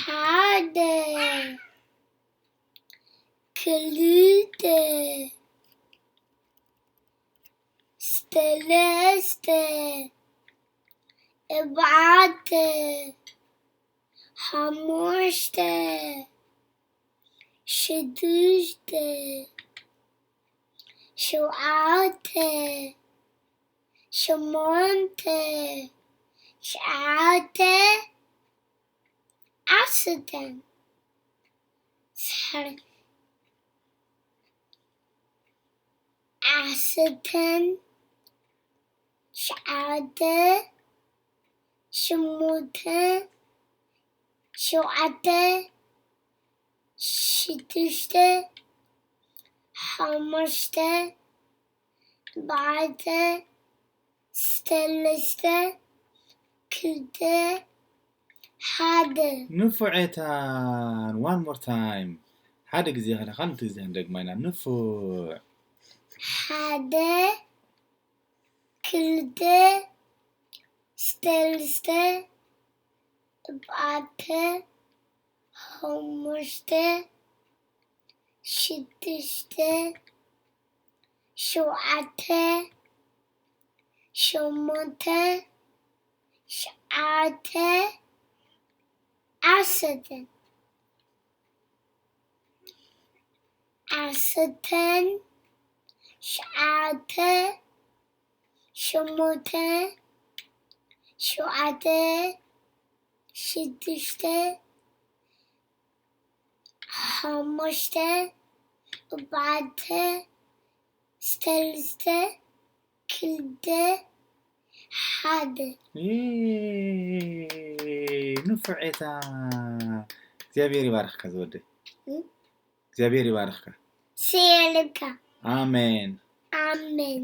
ሓደ ክልተ ሰለስተ أربعة خمسة شدة سبعة ثمانية تسعة عشرة تسعة ثمانية سبعة ستة خمسة أربعة ثلاثة كلتا حدا نفعتان one more time حدا جزي هلا خلنا تجزي عندك ماينا نفع حدا كلتا ثلاثة أربعة خمسة ستة سبعة ثمانية تسعة عشرة تسعة ثمانية سبعة ستة خمسة أربعة ثلاثة كلتا حدا نفعتان እግዚአብሔር ይባርክህ ዘወዴ እግዚአብሔር ይባርክህ سيرك አሜን آمين